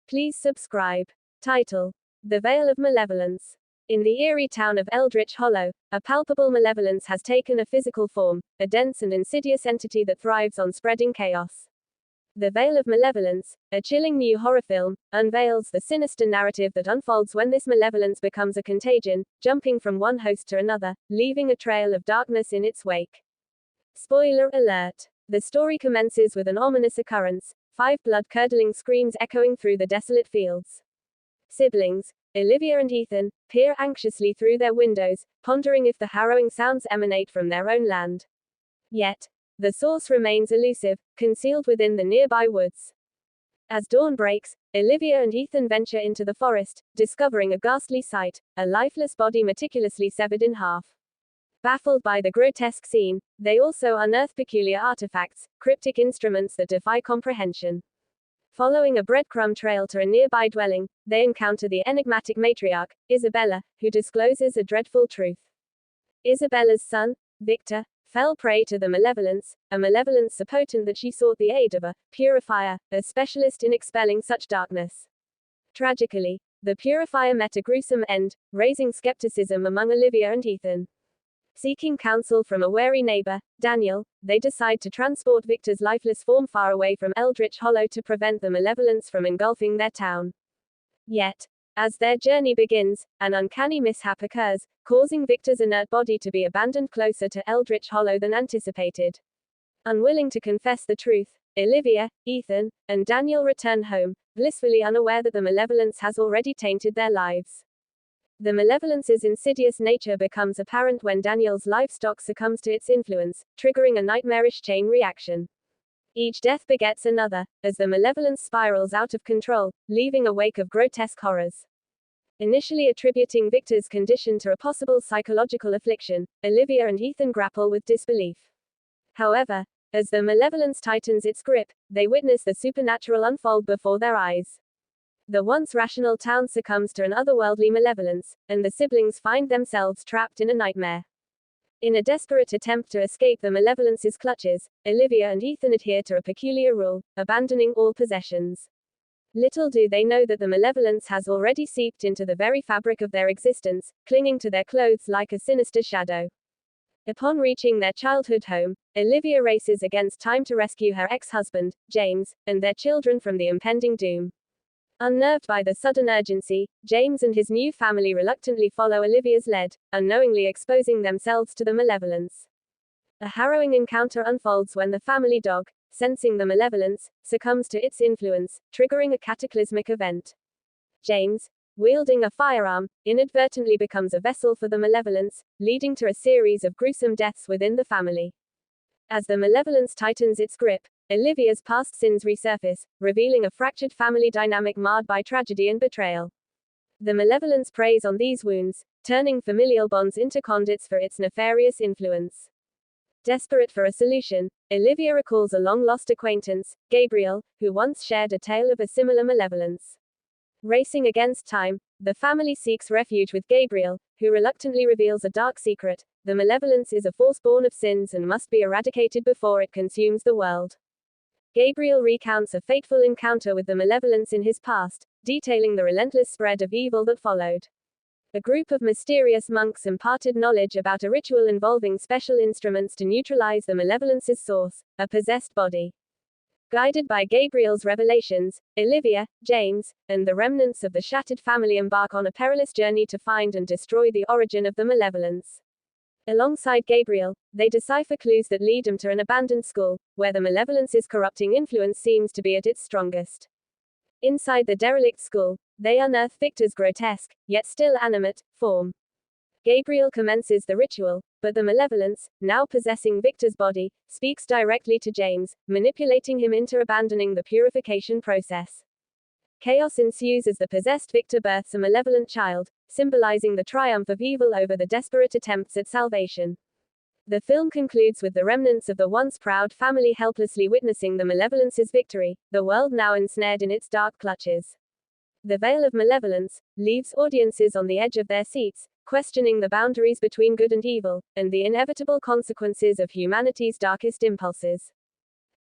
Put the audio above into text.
Please subscribe. Title: The Veil of Malevolence. In the eerie town of Eldritch Hollow, a palpable malevolence has taken a physical form, a dense and insidious entity that thrives on spreading chaos. The Veil of Malevolence, a chilling new horror film, unveils the sinister narrative that unfolds when this malevolence becomes a contagion, jumping from one host to another, leaving a trail of darkness in its wake. Spoiler alert. The story commences with an ominous occurrence, 5 blood-curdling screams echoing through the desolate fields. Siblings, Olivia and Ethan, peer anxiously through their windows, pondering if the harrowing sounds emanate from their own land. Yet, the source remains elusive, concealed within the nearby woods. As dawn breaks, Olivia and Ethan venture into the forest, discovering a ghastly sight, a lifeless body meticulously severed in half. Baffled by the grotesque scene, they also unearth peculiar artifacts, cryptic instruments that defy comprehension. Following a breadcrumb trail to a nearby dwelling, they encounter the enigmatic matriarch, Isabella, who discloses a dreadful truth. Isabella's son, Victor, fell prey to the malevolence, a malevolence so potent that she sought the aid of a purifier, a specialist in expelling such darkness. Tragically, the purifier met a gruesome end, raising skepticism among Olivia and Ethan. Seeking counsel from a wary neighbor, Daniel, they decide to transport Victor's lifeless form far away from Eldritch Hollow to prevent the malevolence from engulfing their town. Yet, as their journey begins, an uncanny mishap occurs, causing Victor's inert body to be abandoned closer to Eldritch Hollow than anticipated. Unwilling to confess the truth, Olivia, Ethan, and Daniel return home, blissfully unaware that the malevolence has already tainted their lives. The malevolence's insidious nature becomes apparent when Daniel's livestock succumbs to its influence, triggering a nightmarish chain reaction. Each death begets another, as the malevolence spirals out of control, leaving a wake of grotesque horrors. Initially attributing Victor's condition to a possible psychological affliction, Olivia and Ethan grapple with disbelief. However, as the malevolence tightens its grip, they witness the supernatural unfold before their eyes. The once rational town succumbs to an otherworldly malevolence, and the siblings find themselves trapped in a nightmare. In a desperate attempt to escape the malevolence's clutches, Olivia and Ethan adhere to a peculiar rule, abandoning all possessions. Little do they know that the malevolence has already seeped into the very fabric of their existence, clinging to their clothes like a sinister shadow. Upon reaching their childhood home, Olivia races against time to rescue her ex-husband, James, and their children from the impending doom. Unnerved by the sudden urgency, James and his new family reluctantly follow Olivia's lead, unknowingly exposing themselves to the malevolence. A harrowing encounter unfolds when the family dog, sensing the malevolence, succumbs to its influence, triggering a cataclysmic event. James, wielding a firearm, inadvertently becomes a vessel for the malevolence, leading to a series of gruesome deaths within the family. As the malevolence tightens its grip, Olivia's past sins resurface, revealing a fractured family dynamic marred by tragedy and betrayal. The malevolence preys on these wounds, turning familial bonds into conduits for its nefarious influence. Desperate for a solution, Olivia recalls a long-lost acquaintance, Gabriel, who once shared a tale of a similar malevolence. Racing against time, the family seeks refuge with Gabriel, who reluctantly reveals a dark secret: the malevolence is a force born of sins and must be eradicated before it consumes the world. Gabriel recounts a fateful encounter with the malevolence in his past, detailing the relentless spread of evil that followed. A group of mysterious monks imparted knowledge about a ritual involving special instruments to neutralize the malevolence's source, a possessed body. Guided by Gabriel's revelations, Olivia, James, and the remnants of the shattered family embark on a perilous journey to find and destroy the origin of the malevolence. Alongside Gabriel, they decipher clues that lead them to an abandoned school, where the malevolence's corrupting influence seems to be at its strongest. Inside the derelict school, they unearth Victor's grotesque, yet still animate, form. Gabriel commences the ritual, but the malevolence, now possessing Victor's body, speaks directly to James, manipulating him into abandoning the purification process. Chaos ensues as the possessed Victor births a malevolent child, symbolizing the triumph of evil over the desperate attempts at salvation. The film concludes with the remnants of the once proud family helplessly witnessing the malevolence's victory, the world now ensnared in its dark clutches. The Veil of Malevolence leaves audiences on the edge of their seats, questioning the boundaries between good and evil, and the inevitable consequences of humanity's darkest impulses.